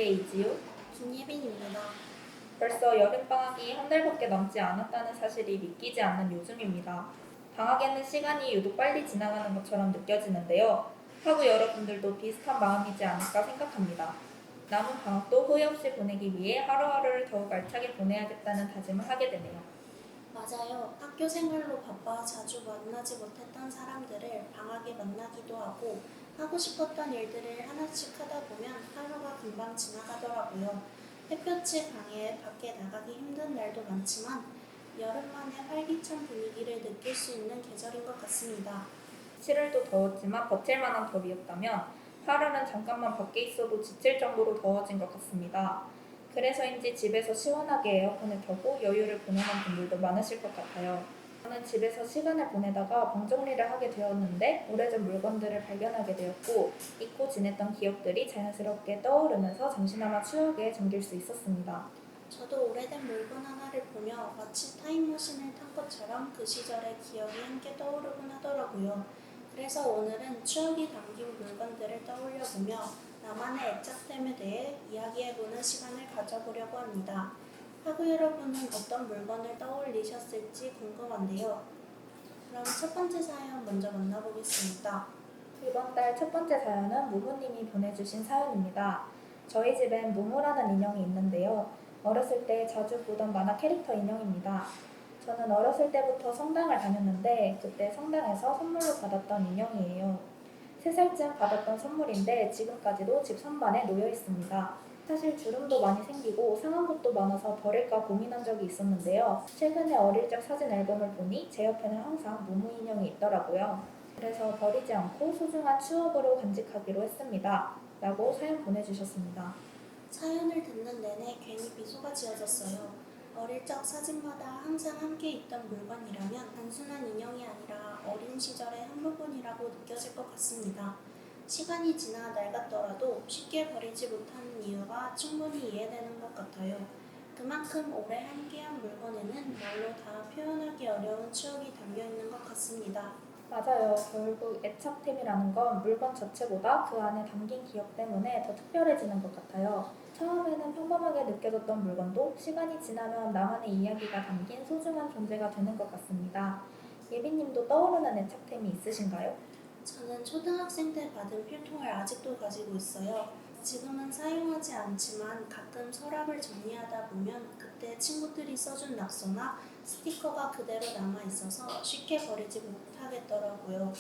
밴드의 이지우, 김예빈입니다. 벌써 여름방학이 한 달밖에 남지 않았다는 사실이 믿기지 않는 요즘입니다. 방학에는 시간이 유독 빨리 지나가는 것처럼 느껴지는데요. 하부 여러분들도 비슷한 마음이지 않을까 생각합니다. 남은 방학도 후회 없이 보내기 위해 하루하루를 더욱 알차게 보내야겠다는 다짐을 하게 되네요. 맞아요. 학교 생활로 바빠 자주 만나지 못했던 사람들을 방학에 만나기도 하고 하고 싶었던 일들을 하나씩 하다 보면 하루가 금방 지나가더라고요. 햇볕이 강해 밖에 나가기 힘든 날도 많지만 여름만의 활기찬 분위기를 느낄 수 있는 계절인 것 같습니다. 7월도 더웠지만 버틸 만한 더위였다면 8월은 잠깐만 밖에 있어도 지칠 정도로 더워진 것 같습니다. 그래서인지 집에서 시원하게 에어컨을 켜고 여유를 보내는 분들도 많으실 것 같아요. 저는 집에서 시간을 보내다가 방 정리를 하게 되었는데 오래전 물건들을 발견하게 되었고 잊고 지냈던 기억들이 자연스럽게 떠오르면서 잠시나마 추억에 잠길 수 있었습니다. 저도 오래된 물건 하나를 보며 마치 타임머신을 탄 것처럼 그 시절의 기억이 함께 떠오르곤 하더라고요. 그래서 오늘은 추억이 담긴 물건들을 떠올려보며 나만의 애착템에 대해 이야기해보는 시간을 가져보려고 합니다. 하구 여러분은 어떤 물건을 떠올리셨을지 궁금한데요. 그럼 첫 번째 사연 먼저 만나보겠습니다. 이번 달 첫 번째 사연은 무무님이 보내주신 사연입니다. 저희 집엔 무무라는 인형이 있는데요. 어렸을 때 자주 보던 만화 캐릭터 인형입니다. 저는 어렸을 때부터 성당을 다녔는데 그때 성당에서 선물로 받았던 인형이에요. 3살쯤 받았던 선물인데 지금까지도 집 선반에 놓여 있습니다. 사실 주름도 많이 생기고 상한 것도 많아서 버릴까 고민한 적이 있었는데요. 최근에 어릴 적 사진 앨범을 보니 제 옆에는 항상 무무 인형이 있더라고요. 그래서 버리지 않고 소중한 추억으로 간직하기로 했습니다. 라고 사연 보내주셨습니다. 사연을 듣는 내내 괜히 미소가 지어졌어요. 어릴 적 사진마다 항상 함께 있던 물건이라면 단순한 인형이 아니라 어린 시절의 한 부분이라고 느껴질 것 같습니다. 시간이 지나 낡았더라도 쉽게 버리지 못하는 이유가 충분히 이해되는 것 같아요. 그만큼 오래 함께한 물건에는 말로 다 표현하기 어려운 추억이 담겨 있는 것 같습니다. 맞아요. 결국 애착템이라는 건 물건 자체보다 그 안에 담긴 기억 때문에 더 특별해지는 것 같아요. 처음에는 평범하게 느껴졌던 물건도 시간이 지나면 나만의 이야기가 담긴 소중한 존재가 되는 것 같습니다. 예빈님도 떠오르는 애착템이 있으신가요? 저는 초등학생 때 받은 필통을 아직도 가지고 있어요. 지금은 사용하지 않지만 가끔 서랍을 정리하다 보면 그때 친구들이 써준 낙서나 스티커가 그대로 남아있어서 쉽게 버리지 못하겠더라고요.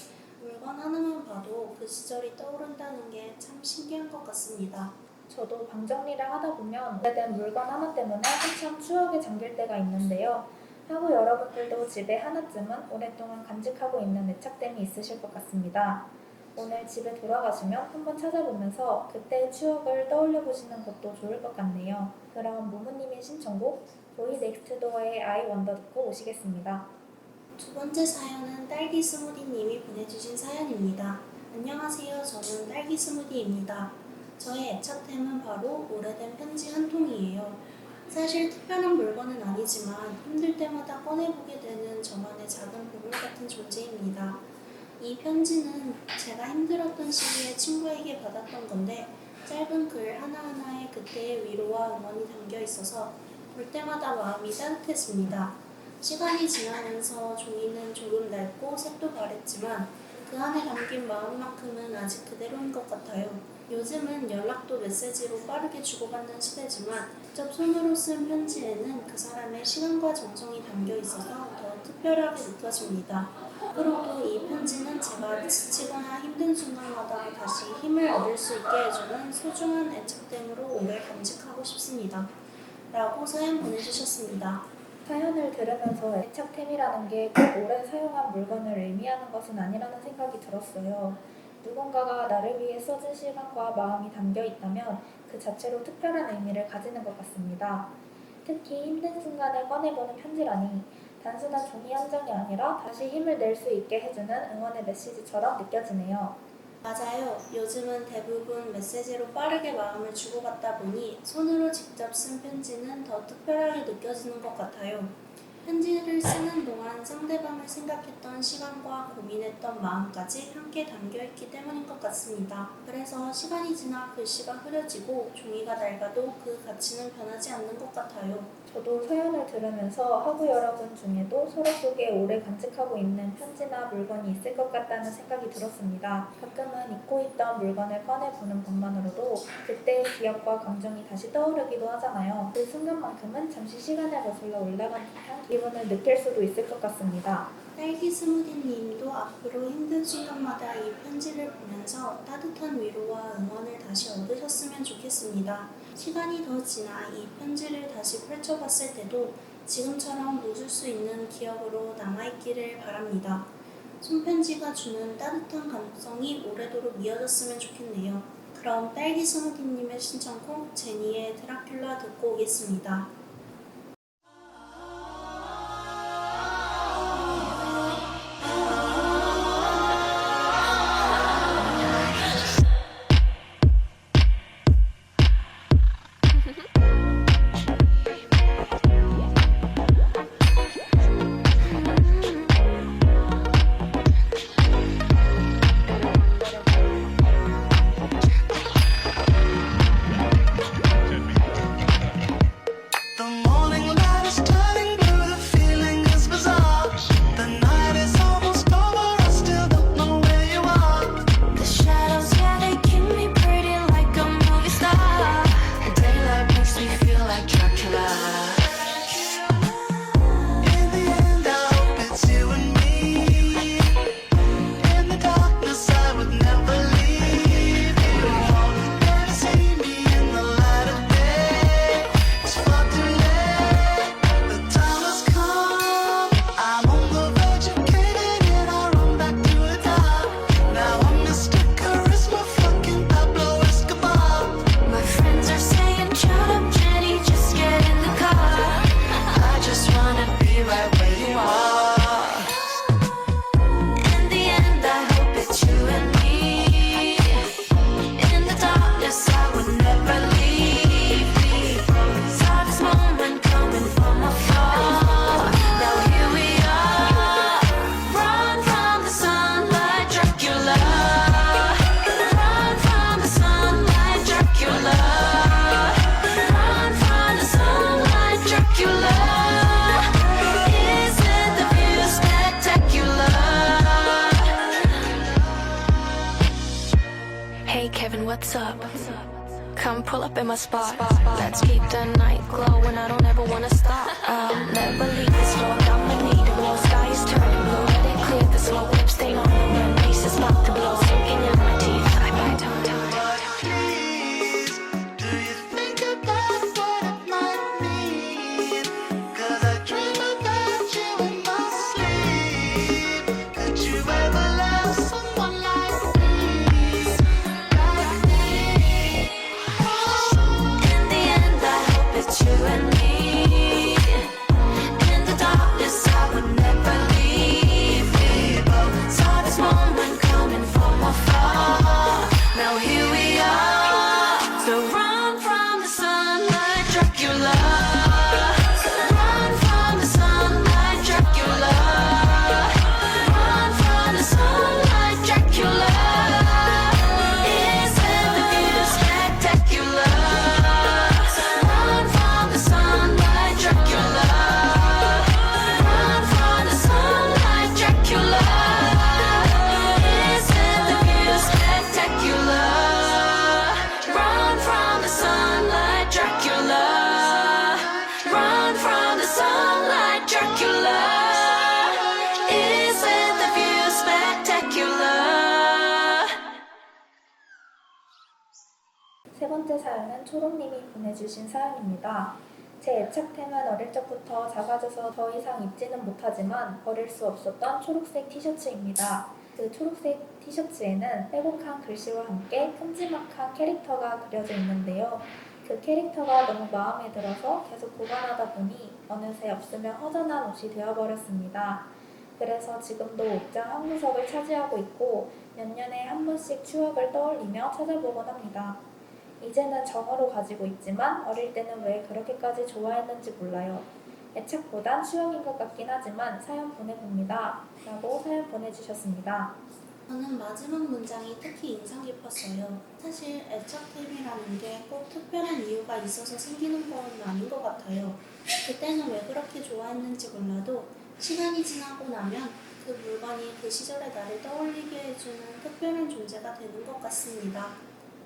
물건 하나만 봐도 그 시절이 떠오른다는 게 참 신기한 것 같습니다. 저도 방 정리를 하다 보면 오래된 물건 하나 때문에 한참 추억에 잠길 때가 있는데요. 하고 여러분들도 집에 하나쯤은 오랫동안 간직하고 있는 애착템이 있으실 것 같습니다. 오늘 집에 돌아가시면 한번 찾아보면서 그때의 추억을 떠올려 보시는 것도 좋을 것 같네요. 그럼 무무님의 신청곡 보이 넥스트 도어의 I 원더 듣고 오시겠습니다. 두 번째 사연은 딸기 스무디님이 보내주신 사연입니다. 안녕하세요. 저는 딸기 스무디입니다. 저의 애착템은 바로 오래된 편지 한 통이에요. 사실 특별한 물건은 아니지만 힘들 때마다 꺼내보게 되는 저만의 작은 보물 같은 존재입니다. 이 편지는 제가 힘들었던 시기에 친구에게 받았던 건데 짧은 글 하나하나에 그때의 위로와 응원이 담겨 있어서 볼 때마다 마음이 따뜻해집니다. 시간이 지나면서 종이는 조금 낡고 색도 바랬지만 그 안에 담긴 마음만큼은 아직 그대로인 것 같아요. 요즘은 연락도 메시지로 빠르게 주고받는 시대지만 직접 손으로 쓴 편지에는 그 사람의 시간과 정성이 담겨 있어서 더 특별하게 느껴집니다. 앞으로도 이 편지는 제가 지치거나 힘든 순간마다 다시 힘을 얻을 수 있게 해주는 소중한 애착템으로 오래 간직하고 싶습니다. 라고 사연 보내주셨습니다. 사연을 들으면서 애착템이라는 게 꼭 오래 사용한 물건을 의미하는 것은 아니라는 생각이 들었어요. 누군가가 나를 위해 써준 시간과 마음이 담겨 있다면 그 자체로 특별한 의미를 가지는 것 같습니다. 특히 힘든 순간에 꺼내보는 편지라니 단순한 종이 한 장이 아니라 다시 힘을 낼 수 있게 해주는 응원의 메시지처럼 느껴지네요. 맞아요. 요즘은 대부분 메시지로 빠르게 마음을 주고받다 보니 손으로 직접 쓴 편지는 더 특별하게 느껴지는 것 같아요. 편지를 쓰는 동안 그동안 상대방을 생각했던 시간과 고민했던 마음까지 함께 담겨있기 때문인 것 같습니다. 그래서 시간이 지나 글씨가 흐려지고 종이가 낡아도 그 가치는 변하지 않는 것 같아요. 저도 사연을 들으면서 학우 여러분 중에도 서로 속에 오래 간직하고 있는 편지나 물건이 있을 것 같다는 생각이 들었습니다. 가끔은 잊고 있던 물건을 꺼내보는 것만으로도 그때의 기억과 감정이 다시 떠오르기도 하잖아요. 그 순간만큼은 잠시 시간을 거슬러 올라간 듯한 기분을 느낄 수도 있을 것 같습니다. 딸기 스무디님도 앞으로 힘든 순간마다 이 편지를 보면서 따뜻한 위로와 응원을 다시 얻으셨으면 좋겠습니다. 시간이 더 지나 이 편지를 다시 펼쳐봤을 때도 지금처럼 웃을 수 있는 기억으로 남아있기를 바랍니다. 손편지가 주는 따뜻한 감성이 오래도록 이어졌으면 좋겠네요. 그럼 딸기 스무디님의 신청곡 제니의 드라큘라 듣고 오겠습니다. The morning light is turning blue, the feeling is bizarre. The night is almost over, I still don't know where you are. The shadows, yeah, they keep me pretty like a movie star. Daylight makes me feel like Dracula. In the end, I hope it's you and me. In the darkness, I would never leave you. Never see me in the light of day. It's far too late. The time has come. I'm on the verge of caving in. I run back to the top. Now I'm Mr. Charisma, fucking Pablo Escobar. My friends are saying, shut up, Jenny, just get in the car. I just wanna be right where you are. In the end, I hope it's you and me. In the darkness, I would never leave. Saw this moment coming from afar. Now here we are. Run from the sunlight, Dracula. Run from the sunlight, Dracula. Run from the sunlight, Dracula. Isn't the view spectacular? Hey Kevin, what's up? Come pull up in my spot. Let's keep the night glowing. I don't ever wanna stop. I'll never leave this floor. I'ma need to blow. Sky is turning blue. Let it clear the smoke. Lip stain on the rim. Pieces about to blow. Sinking in my teeth. I bite tongue tied. Please, do you think about what it might mean? 'Cause I dream about you in my sleep. Could you ever love someone like me? Like me? In the end, I hope it's you and me. In the darkness, I would never leave. We both saw this moment coming from afar. Now here we are. So run from the sunlight, Dracula. Run from the sunlight, Dracula. Run from the sunlight, Dracula. Isn't the view spectacular? Run from the sunlight, Dracula. Run from the sunlight, Dracula. Isn't the view spectacular? Run from the sunlight, Dracula. Run from the sunlight, Dracula. Isn't the view spectacular? 세 번째 사연은 초록님이 보내주신 사연입니다. 제 애착템은 어릴 적부터 작아져서 더 이상 입지는 못하지만 버릴 수 없었던 초록색 티셔츠입니다. 그 초록색 티셔츠에는 빼곡한 글씨와 함께 큼지막한 캐릭터가 그려져 있는데요. 그 캐릭터가 너무 마음에 들어서 계속 보관하다 보니 어느새 없으면 허전한 옷이 되어버렸습니다. 그래서 지금도 옷장 한 구석을 차지하고 있고 몇 년에 한 번씩 추억을 떠올리며 찾아보곤 합니다. 이제는 정으로 가지고 있지만 어릴 때는 왜 그렇게까지 좋아했는지 몰라요. 애착보단 추억인 것 같긴 하지만 사연 보내봅니다. 라고 사연 보내주셨습니다. 저는 마지막 문장이 특히 인상 깊었어요. 사실 애착템이라는 게 꼭 특별한 이유가 있어서 생기는 건 아닌 것 같아요. 그때는 왜 그렇게 좋아했는지 몰라도 시간이 지나고 나면 그 물건이 그 시절의 나를 떠올리게 해주는 특별한 존재가 되는 것 같습니다.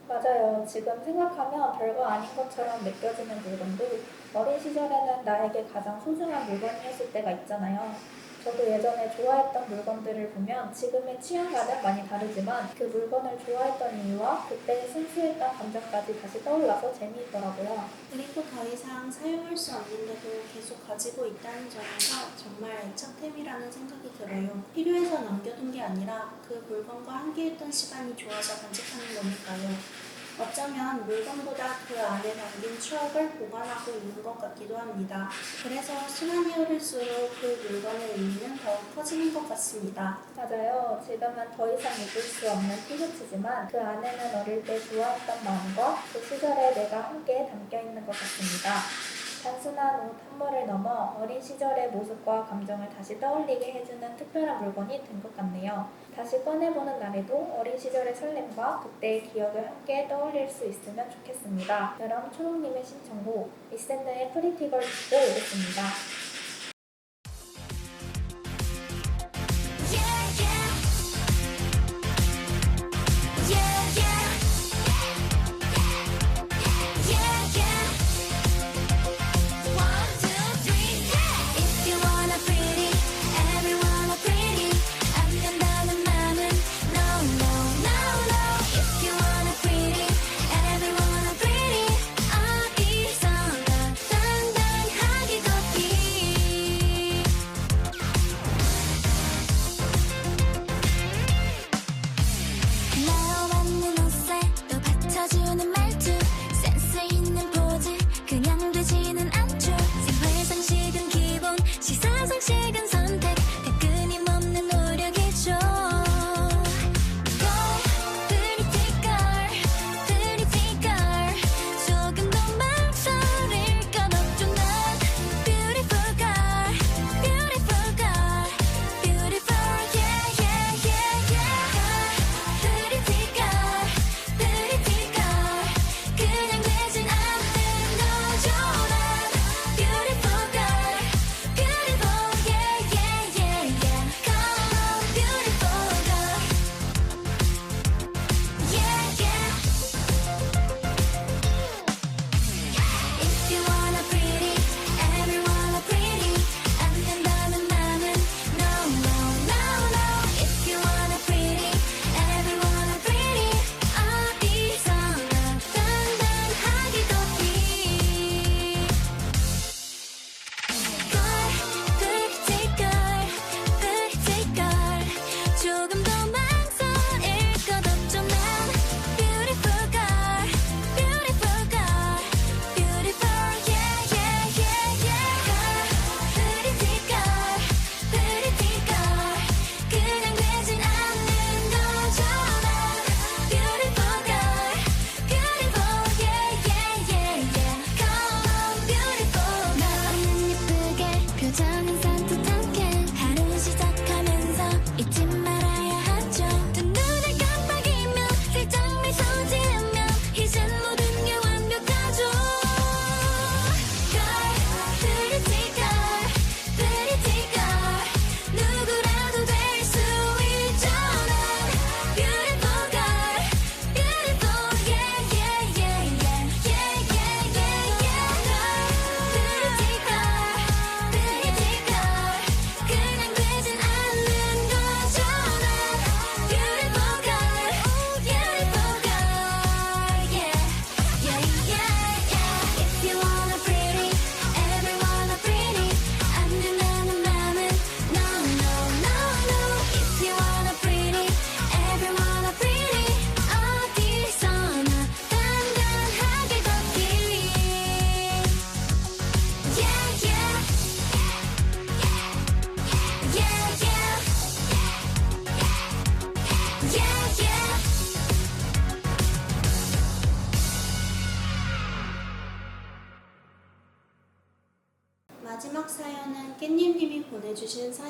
맞아요. 지금 생각하면 별거 아닌 것처럼 느껴지는 물건도 어린 시절에는 나에게 가장 소중한 물건이었을 때가 있잖아요. 저도 예전에 좋아했던 물건들을 보면 지금의 취향과는 많이 다르지만 그 물건을 좋아했던 이유와 그때의 순수했던 감정까지 다시 떠올라서 재미있더라고요. 그리고 더 이상 사용할 수 없는데도 계속 가지고 있다는 점에서 정말 애착템이라는 생각이 들어요. 필요해서 남겨둔 게 아니라 그 물건과 함께했던 시간이 좋아서 간직하는 거니까요. 어쩌면 물건보다 그 안에 담긴 추억을 보관하고 있는 것 같기도 합니다. 그래서 시간이 흐를수록 그 물건의 의미는 더욱 커지는 것 같습니다. 맞아요. 지금은 더 이상 입을 수 없는 티셔츠지만 그 안에는 어릴 때 좋아했던 마음과 그 시절에 내가 함께 담겨있는 것 같습니다. 단순한 옷 한 벌을 넘어 어린 시절의 모습과 감정을 다시 떠올리게 해주는 특별한 물건이 된 것 같네요. 다시 꺼내보는 날에도 어린 시절의 설렘과 그때의 기억을 함께 떠올릴 수 있으면 좋겠습니다. 그럼 초롱님의 신청곡 미스앤드의 프리티걸 듣고 오겠습니다. Yeah, yeah. Yeah, yeah. Yeah, yeah. 1, 2, 3, yeah. If you wanna pretty, everyone are pretty. 안 된다는 맘은 no, no, no, no. If you wanna pretty, everyone are pretty. 어디선가 당당하게 걷기. 나 맞는 옷에 또 받쳐주는 말투 센스 있는 포즈 그냥 되지는 않죠 생활상식은 기본 시사상식은 선택 다 끊임없는 노력이죠 Go pretty girl pretty girl 조금 더 망설일 건 없죠 난 Beautiful girl beautiful girl beautiful yeah yeah yeah yeah pretty girl pretty girl 그냥 되진 않는 거죠 난 Beautiful girl beautiful yeah yeah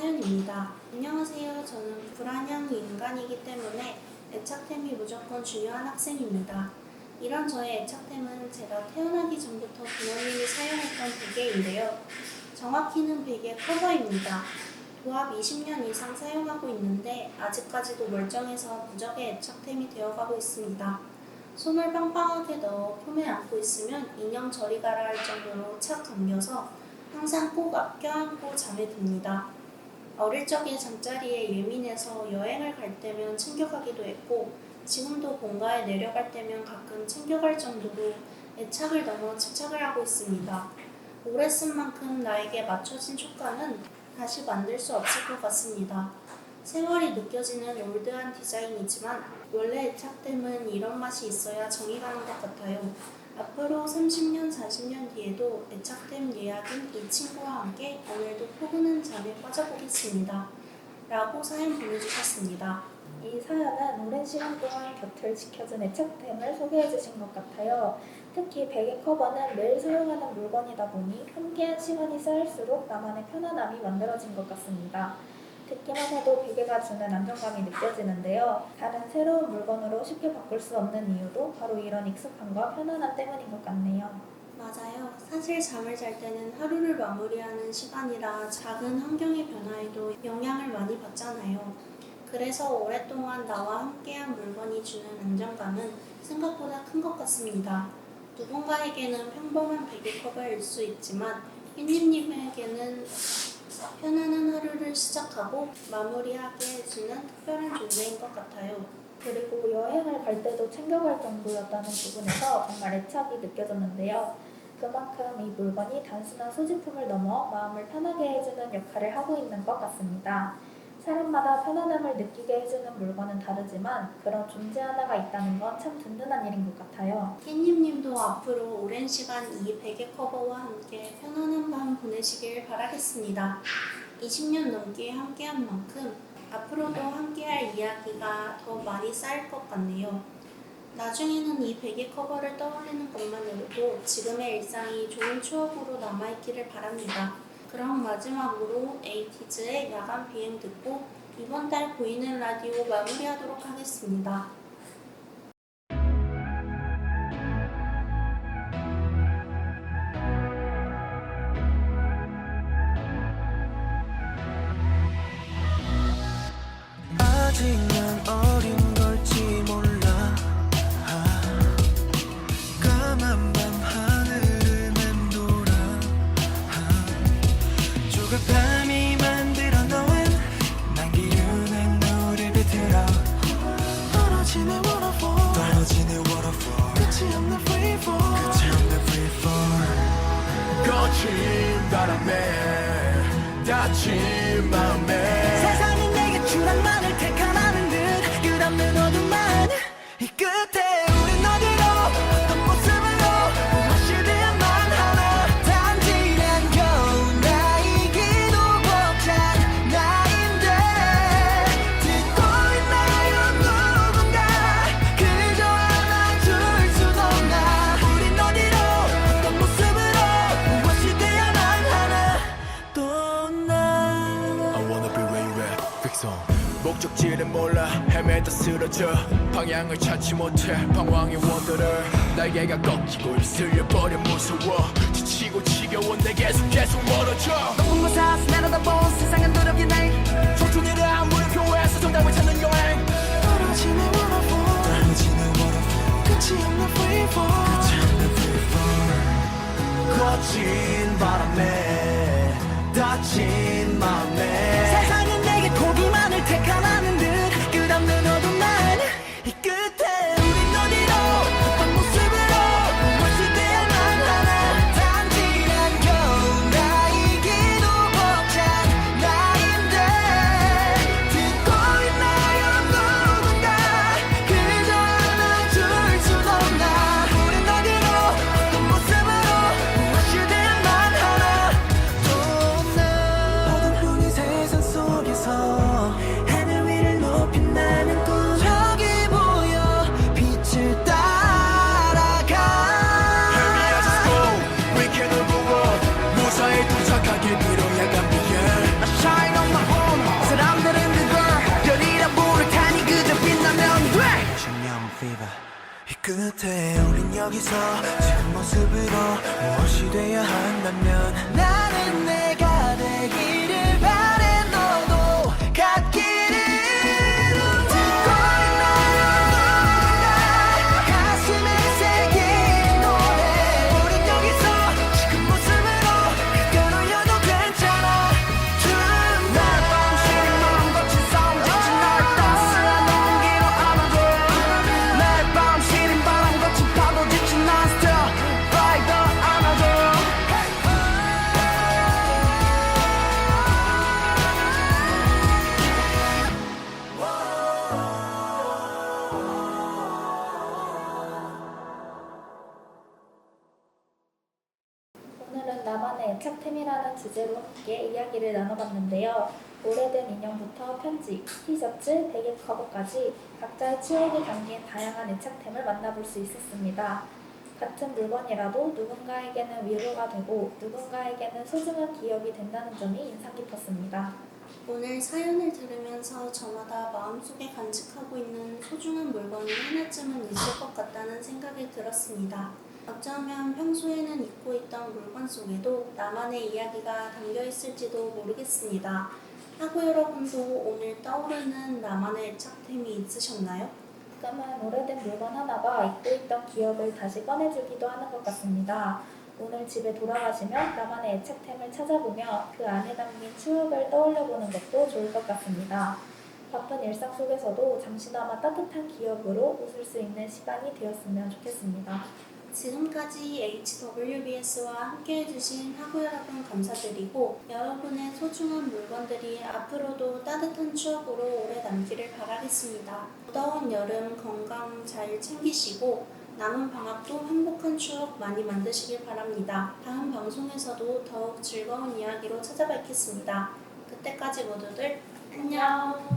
사연입니다. 안녕하세요. 저는 불안형 인간이기 때문에 애착템이 무조건 중요한 학생입니다. 이런 저의 애착템은 제가 태어나기 전부터 부모님이 사용했던 베개인데요. 정확히는 베개 커버입니다. 도합 20년 이상 사용하고 있는데 아직까지도 멀쩡해서 무적의 애착템이 되어가고 있습니다. 손을 빵빵하게 넣어 품에 안고 있으면 인형 저리 가라 할 정도로 착 감겨서 항상 꼭 껴안고 잠에 듭니다. 어릴 적에 잠자리에 예민해서 여행을 갈 때면 챙겨가기도 했고 지금도 본가에 내려갈 때면 가끔 챙겨갈 정도로 애착을 넘어 집착을 하고 있습니다. 오래 쓴 만큼 나에게 맞춰진 촉감은 다시 만들 수 없을 것 같습니다. 세월이 느껴지는 올드한 디자인이지만 원래 애착템은 이런 맛이 있어야 정이 가는 것 같아요. 앞으로 30년, 40년 뒤에도 애착템 예약인 이 친구와 함께 오늘도 포근한 잠에 빠져보겠습니다. 라고 사연 보내주셨습니다. 이 사연은 오랜 시간 동안 곁을 지켜준 애착템을 소개해 주신 것 같아요. 특히 베개 커버는 매일 사용하는 물건이다 보니 함께한 시간이 쌓일수록 나만의 편안함이 만들어진 것 같습니다. 듣기만 해도 베개가 주는 안정감이 느껴지는데요. 다른 새로운 물건으로 쉽게 바꿀 수 없는 이유도 바로 이런 익숙함과 편안함 때문인 것 같네요. 맞아요. 사실 잠을 잘 때는 하루를 마무리하는 시간이라 작은 환경의 변화에도 영향을 많이 받잖아요. 그래서 오랫동안 나와 함께한 물건이 주는 안정감은 생각보다 큰 것 같습니다. 누군가에게는 평범한 베개 커버일 수 있지만 깻잎님에게는 편안한 하루를 시작하고 마무리하게 해주는 특별한 존재인 것 같아요. 그리고 여행을 갈 때도 챙겨갈 정도였다는 부분에서 정말 애착이 느껴졌는데요. 그만큼 이 물건이 단순한 소지품을 넘어 마음을 편하게 해주는 역할을 하고 있는 것 같습니다. 사람마다 편안함을 느끼게 해주는 물건은 다르지만 그런 존재 하나가 있다는 건 참 든든한 일인 것 같아요. 깻잎님도 앞으로 오랜 시간 이 베개 커버와 함께 편안한 밤 보내시길 바라겠습니다. 20년 넘게 함께한 만큼 앞으로도 함께할 이야기가 더 많이 쌓일 것 같네요. 나중에는 이 베개 커버를 떠올리는 것만으로도 지금의 일상이 좋은 추억으로 남아있기를 바랍니다. 그럼 마지막으로 에이티즈의 야간 비행 듣고 이번 달 보이는 라디오 마무리하도록 하겠습니다. 아직 난 어린 걸지 몰라 까만 밤 하늘을 맴돌아 죽을 밤이 만들어 놓은 난 기운의 노래 비틀어 떨어지는 waterfall 끝이 없는 free fall 거친 바람에 다친 마음에 세상이 내게 추락만을 택하라는 듯 끝없는 어둠만 이 끝에 우린 어디로 어떤 모습으로 무엇이 되야만 하나 단지 난 겨우 나이기도 벅찬 나인데 듣고 있나요 누군가 그저 안아줄 순 없나 우린 어디로 어떤 모습으로 무엇이 되야만 하나 또나 I wanna be where you at Fix on 목적지를 몰라 헤매다 쓰러져 방향을 찾지 못해 방황의 원더를 날개가 꺾이고 쓸려버려 무서워 지치고 지겨운 내 계속 멀어져 높은 곳에서 내려다본 세상은 두렵게 날 촉촉이라 물음표에서 정답을 찾는 여행 떨어지는 waterfall 끝이 없는 free fall 거친 바람에 다친 마음에 세상은 내게 포기만을 택하라는 듯 끝없는 어둠만 이 끝에 우린 어디로 어떤 모습으로 무엇이 되야만 하나 단지 난 겨우 나이기도 벅찬 나인데 끝에 우린 여기서 지금 모습으로 무엇이 돼야 한다면 나는 내가 되기를 바래 너도 갖기를 듣고 있는 누군가 가슴에 새긴 노래 우린 여기서 지금 모습으로 그걸 올려도 괜찮아 날 밤새는 넌 거친 싸움 거친 날 따스한 온기로 안아줘 날 밤새는 바람 거친 파도 지친 난 still fight the 안아줘 오늘은 나만의 애착템이라는 주제로 함께 이야기를 나눠봤는데요. 오래된 인형부터 편지, 티셔츠, 베개 커버까지 각자의 추억이 담긴 다양한 애착템을 만나볼 수 있었습니다. 같은 물건이라도 누군가에게는 위로가 되고 누군가에게는 소중한 기억이 된다는 점이 인상 깊었습니다. 오늘 사연을 들으면서 저마다 마음속에 간직하고 있는 소중한 물건이 하나쯤은 있을 것 같다는 생각이 들었습니다. 어쩌면 평소에는 잊고 있던 물건 속에도 나만의 이야기가 담겨 있을지도 모르겠습니다. 하고 여러분도 오늘 떠오르는 나만의 애착템이 있으셨나요? 가끔은 오래된 물건 하나가 잊고 있던 기억을 다시 꺼내주기도 하는 것 같습니다. 오늘 집에 돌아가시면 나만의 애착템을 찾아보며 그 안에 담긴 추억을 떠올려보는 것도 좋을 것 같습니다. 바쁜 일상 속에서도 잠시나마 따뜻한 기억으로 웃을 수 있는 시간이 되었으면 좋겠습니다. 지금까지 HWBS와 함께해주신 하고 여러분 감사드리고 여러분의 소중한 물건들이 앞으로도 따뜻한 추억으로 오래 남기를 바라겠습니다. 무더운 여름 건강 잘 챙기시고 남은 방학도 행복한 추억 많이 만드시길 바랍니다. 다음 방송에서도 더욱 즐거운 이야기로 찾아뵙겠습니다. 그때까지 모두들 안녕!